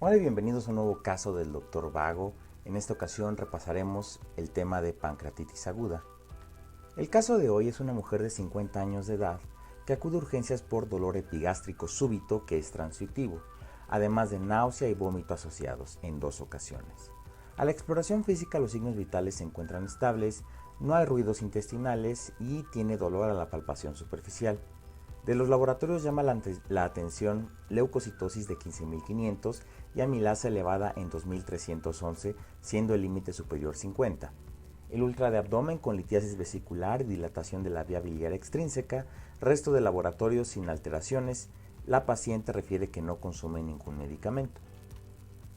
Hola y bienvenidos a un nuevo caso del Dr. Vago. En esta ocasión repasaremos el tema de pancreatitis aguda. El caso de hoy es una mujer de 50 años de edad que acude a urgencias por dolor epigástrico súbito que es transitivo, además de náusea y vómito asociados en 2 ocasiones. A la exploración física los signos vitales se encuentran estables, no hay ruidos intestinales y tiene dolor a la palpación superficial. De los laboratorios llama la atención leucocitosis de 15.500 y amilasa elevada en 2.311, siendo el límite superior 50. El ultra de abdomen con litiasis vesicular y dilatación de la vía biliar extrínseca, resto de laboratorios sin alteraciones. La paciente refiere que no consume ningún medicamento.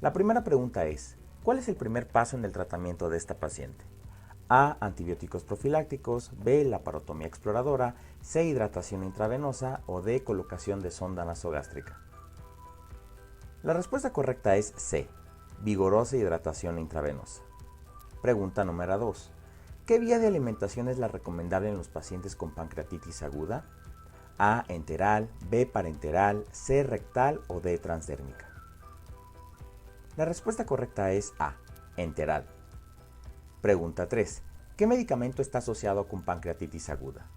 La primera pregunta es, ¿cuál es el primer paso en el tratamiento de esta paciente? A. Antibióticos profilácticos. B. Laparotomía exploradora. C. Hidratación intravenosa. O D. Colocación de sonda nasogástrica. La respuesta correcta es C. Vigorosa hidratación intravenosa. Pregunta número 2. ¿Qué vía de alimentación es la recomendable en los pacientes con pancreatitis aguda? A. Enteral. B. Parenteral. C. Rectal. O D. Transdérmica. La respuesta correcta es A. Enteral. Pregunta 3. ¿Qué medicamento está asociado con pancreatitis aguda?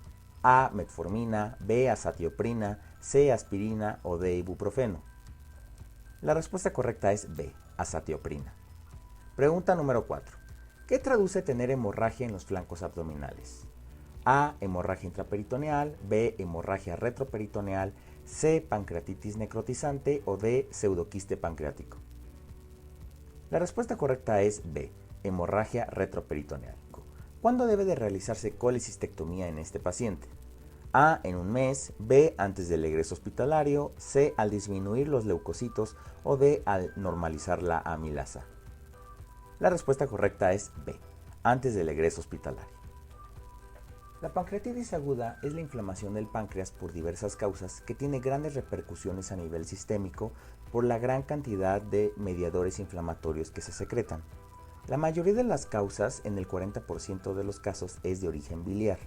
A. Metformina. B. Azatioprina. C. Aspirina. O D. Ibuprofeno. La respuesta correcta es B. Azatioprina. Pregunta número 4. ¿Qué traduce tener hemorragia en los flancos abdominales? A. Hemorragia intraperitoneal. B. Hemorragia retroperitoneal. C. Pancreatitis necrotizante. O D. Pseudoquiste pancreático. La respuesta correcta es B. Hemorragia retroperitoneal. ¿Cuándo debe de realizarse colecistectomía en este paciente? A. En un mes. B. Antes del egreso hospitalario. C. Al disminuir los leucocitos. O D. Al normalizar la amilasa. La respuesta correcta es B. Antes del egreso hospitalario. La pancreatitis aguda es la inflamación del páncreas por diversas causas que tiene grandes repercusiones a nivel sistémico por la gran cantidad de mediadores inflamatorios que se secretan. La mayoría de las causas, en el 40% de los casos, es de origen biliar,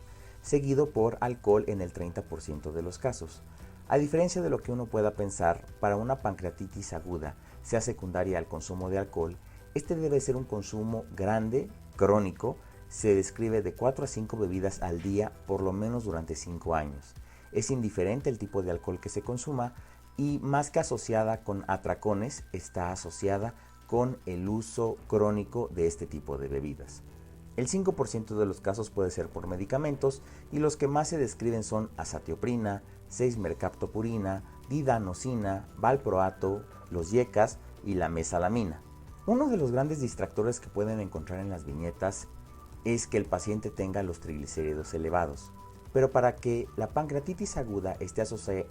seguido por alcohol en el 30% de los casos. A diferencia de lo que uno pueda pensar, para una pancreatitis aguda, sea secundaria al consumo de alcohol, este debe ser un consumo grande, crónico. Se describe de 4 a 5 bebidas al día por lo menos durante 5 años. Es indiferente el tipo de alcohol que se consuma y más que asociada con atracones, está asociada con el uso crónico de este tipo de bebidas. El 5% de los casos puede ser por medicamentos y los que más se describen son azatioprina, 6-mercaptopurina, didanosina, valproato, los yecas y la mesalamina. Uno de los grandes distractores que pueden encontrar en las viñetas es que el paciente tenga los triglicéridos elevados, pero para que la pancreatitis aguda esté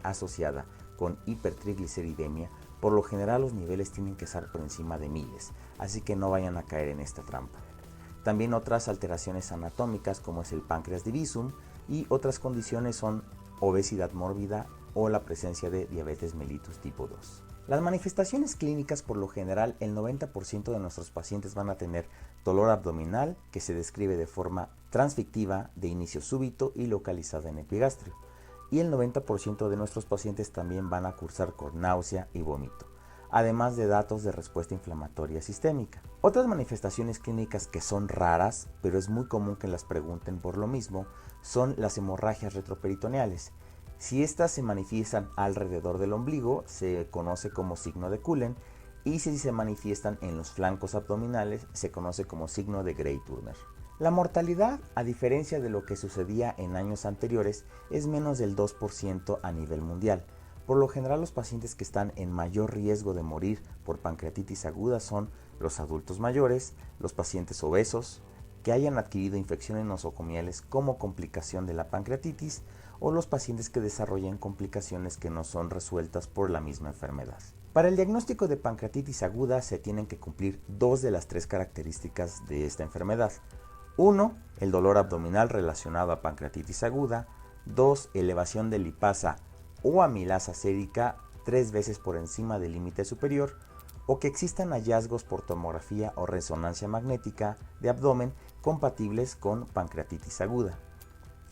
asociada con hipertrigliceridemia, por lo general los niveles tienen que estar por encima de 1000, así que no vayan a caer en esta trampa. También otras alteraciones anatómicas como es el páncreas divisum y otras condiciones son obesidad mórbida o la presencia de diabetes mellitus tipo 2. Las manifestaciones clínicas, por lo general, el 90% de nuestros pacientes van a tener dolor abdominal que se describe de forma transfictiva, de inicio súbito y localizada en epigastrio. Y el 90% de nuestros pacientes también van a cursar con náusea y vómito, además de datos de respuesta inflamatoria sistémica. Otras manifestaciones clínicas que son raras, pero es muy común que las pregunten por lo mismo, son las hemorragias retroperitoneales. Si estas se manifiestan alrededor del ombligo, se conoce como signo de Cullen, y si se manifiestan en los flancos abdominales, se conoce como signo de Grey-Turner. La mortalidad, a diferencia de lo que sucedía en años anteriores, es menos del 2% a nivel mundial. Por lo general, los pacientes que están en mayor riesgo de morir por pancreatitis aguda son los adultos mayores, los pacientes obesos, que hayan adquirido infecciones nosocomiales como complicación de la pancreatitis, o los pacientes que desarrollen complicaciones que no son resueltas por la misma enfermedad. Para el diagnóstico de pancreatitis aguda se tienen que cumplir 2 de las 3 características de esta enfermedad. 1. El dolor abdominal relacionado a pancreatitis aguda. 2. Elevación de lipasa o amilasa sérica 3 veces por encima del límite superior, o que existan hallazgos por tomografía o resonancia magnética de abdomen compatibles con pancreatitis aguda.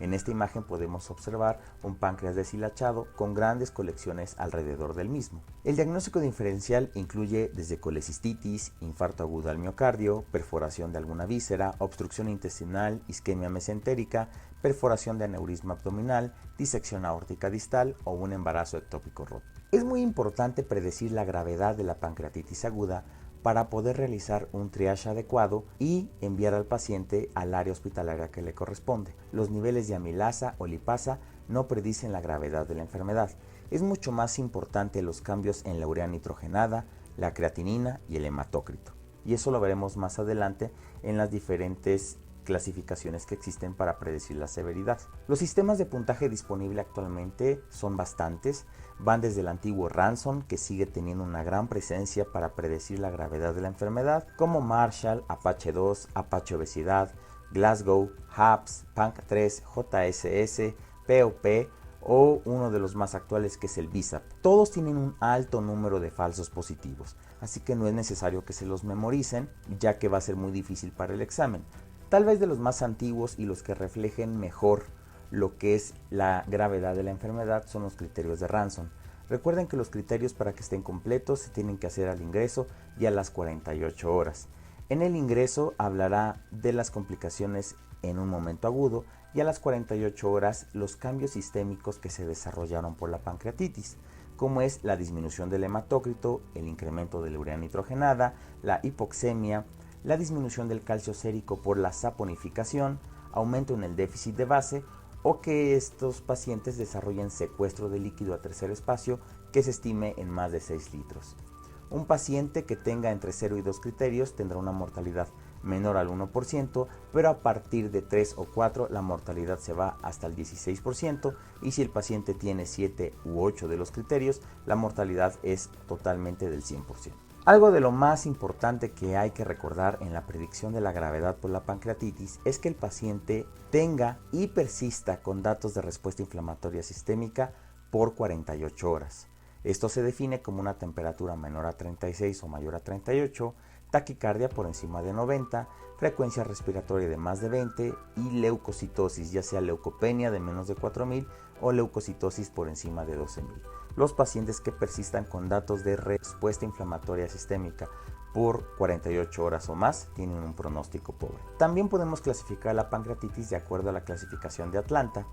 En esta imagen podemos observar un páncreas deshilachado con grandes colecciones alrededor del mismo. El diagnóstico diferencial incluye desde colecistitis, infarto agudo al miocardio, perforación de alguna víscera, obstrucción intestinal, isquemia mesentérica, perforación de aneurisma abdominal, disección aórtica distal o un embarazo ectópico roto. Es muy importante predecir la gravedad de la pancreatitis aguda para poder realizar un triage adecuado y enviar al paciente al área hospitalaria que le corresponde. Los niveles de amilasa o lipasa no predicen la gravedad de la enfermedad. Es mucho más importante los cambios en la urea nitrogenada, la creatinina y el hematócrito. Y eso lo veremos más adelante en las diferentes clasificaciones que existen para predecir la severidad. Los sistemas de puntaje disponible actualmente son bastantes, van desde el antiguo Ranson, que sigue teniendo una gran presencia para predecir la gravedad de la enfermedad, como Marshall, Apache 2, Apache Obesidad, Glasgow, HAPS, PANC3, JSS, POP o uno de los más actuales que es el BISAP. Todos tienen un alto número de falsos positivos, así que no es necesario que se los memoricen, ya que va a ser muy difícil para el examen. Tal vez de los más antiguos y los que reflejen mejor lo que es la gravedad de la enfermedad son los criterios de Ranson. Recuerden que los criterios para que estén completos se tienen que hacer al ingreso y a las 48 horas. En el ingreso hablará de las complicaciones en un momento agudo y a las 48 horas los cambios sistémicos que se desarrollaron por la pancreatitis, como es la disminución del hematócrito, el incremento de la urea nitrogenada, la hipoxemia, la disminución del calcio sérico por la saponificación, aumento en el déficit de base o que estos pacientes desarrollen secuestro de líquido a tercer espacio que se estime en más de 6 litros. Un paciente que tenga entre 0 y 2 criterios tendrá una mortalidad menor al 1%, pero a partir de 3 o 4 la mortalidad se va hasta el 16% y si el paciente tiene 7 u 8 de los criterios, la mortalidad es totalmente del 100%. Algo de lo más importante que hay que recordar en la predicción de la gravedad por la pancreatitis es que el paciente tenga y persista con datos de respuesta inflamatoria sistémica por 48 horas. Esto se define como una temperatura menor a 36 o mayor a 38, taquicardia por encima de 90, frecuencia respiratoria de más de 20 y leucocitosis, ya sea leucopenia de menos de 4000 o leucocitosis por encima de 12000. Los pacientes que persistan con datos de respuesta inflamatoria sistémica por 48 horas o más tienen un pronóstico pobre. También podemos clasificar la pancreatitis de acuerdo a la clasificación de Atlanta,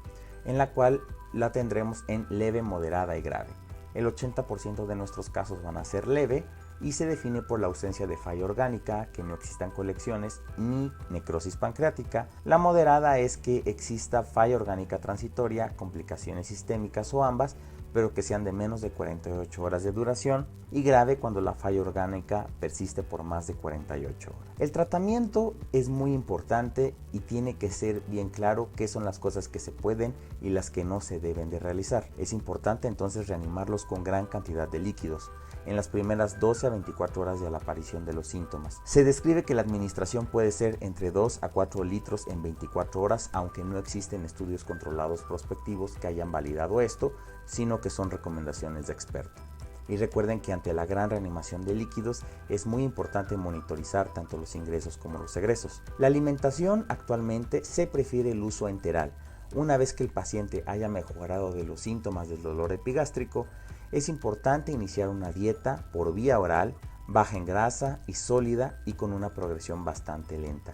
en la cual la tendremos en leve, moderada y grave. El 80% de nuestros casos van a ser leve y se define por la ausencia de falla orgánica, que no existan colecciones ni necrosis pancreática. La moderada es que exista falla orgánica transitoria, complicaciones sistémicas o ambas, pero que sean de menos de 48 horas de duración, y grave cuando la falla orgánica persiste por más de 48 horas. El tratamiento es muy importante y tiene que ser bien claro qué son las cosas que se pueden y las que no se deben de realizar. Es importante entonces reanimarlos con gran cantidad de líquidos en las primeras 12 a 24 horas de la aparición de los síntomas. Se describe que la administración puede ser entre 2 a 4 litros en 24 horas, aunque no existen estudios controlados prospectivos que hayan validado esto, sino que son recomendaciones de expertos. Y recuerden que ante la gran reanimación de líquidos es muy importante monitorizar tanto los ingresos como los egresos. La alimentación actualmente se prefiere el uso enteral. Una vez que el paciente haya mejorado de los síntomas del dolor epigástrico, es importante iniciar una dieta por vía oral, baja en grasa y sólida y con una progresión bastante lenta.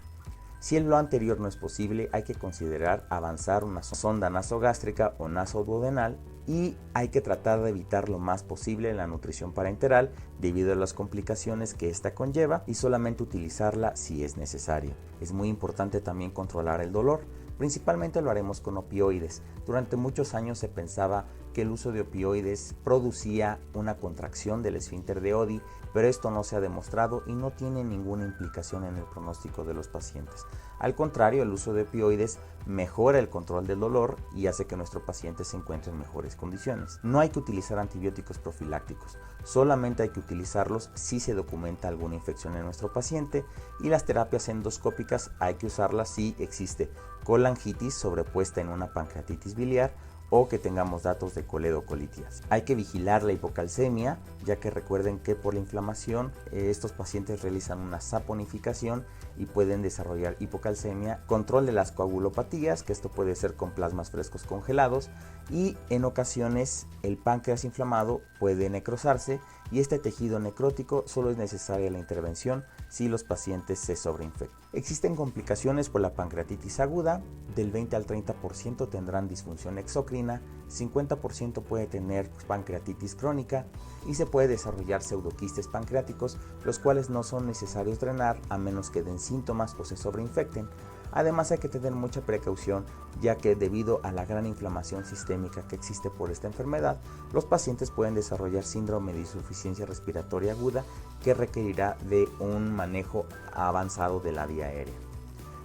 Si en lo anterior no es posible, hay que considerar avanzar una sonda nasogástrica o nasoduodenal y hay que tratar de evitar lo más posible la nutrición parenteral debido a las complicaciones que esta conlleva y solamente utilizarla si es necesario. Es muy importante también controlar el dolor. Principalmente lo haremos con opioides. Durante muchos años se pensaba que el uso de opioides producía una contracción del esfínter de Oddi, pero esto no se ha demostrado y no tiene ninguna implicación en el pronóstico de los pacientes. Al contrario, el uso de opioides mejora el control del dolor y hace que nuestro paciente se encuentre en mejores condiciones. No hay que utilizar antibióticos profilácticos, solamente hay que utilizarlos si se documenta alguna infección en nuestro paciente, y las terapias endoscópicas hay que usarlas si existe colangitis sobrepuesta en una pancreatitis biliar o que tengamos datos de coledocolitis. Hay que vigilar la hipocalcemia, ya que recuerden que por la inflamación estos pacientes realizan una saponificación y pueden desarrollar hipocalcemia, control de las coagulopatías, que esto puede ser con plasmas frescos congelados, y en ocasiones el páncreas inflamado puede necrosarse, y este tejido necrótico solo es necesaria la intervención si los pacientes se sobreinfectan. Existen complicaciones por la pancreatitis aguda, del 20 al 30% tendrán disfunción exocrina, 50% puede tener pancreatitis crónica y se puede desarrollar pseudoquistes pancreáticos, los cuales no son necesarios drenar a menos que den síntomas o se sobreinfecten. Además hay que tener mucha precaución, ya que debido a la gran inflamación sistémica que existe por esta enfermedad, los pacientes pueden desarrollar síndrome de insuficiencia respiratoria aguda que requerirá de un manejo avanzado de la vía aérea.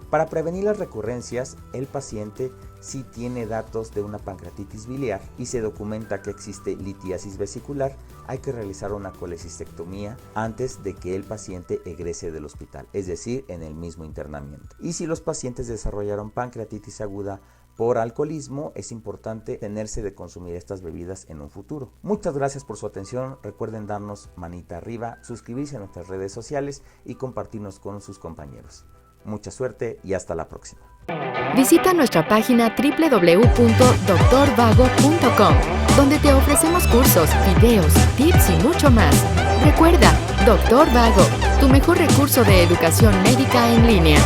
Para prevenir las recurrencias, el paciente si tiene datos de una pancreatitis biliar y se documenta que existe litiasis vesicular, hay que realizar una colecistectomía antes de que el paciente egrese del hospital, es decir, en el mismo internamiento. Y si los pacientes desarrollaron pancreatitis aguda por alcoholismo, es importante tenerse de consumir estas bebidas en un futuro. Muchas gracias por su atención. Recuerden darnos manita arriba, suscribirse a nuestras redes sociales y compartirnos con sus compañeros. Mucha suerte y hasta la próxima. Visita nuestra página www.drvago.com, donde te ofrecemos cursos, videos, tips y mucho más. Recuerda, Dr. Vago, tu mejor recurso de educación médica en línea.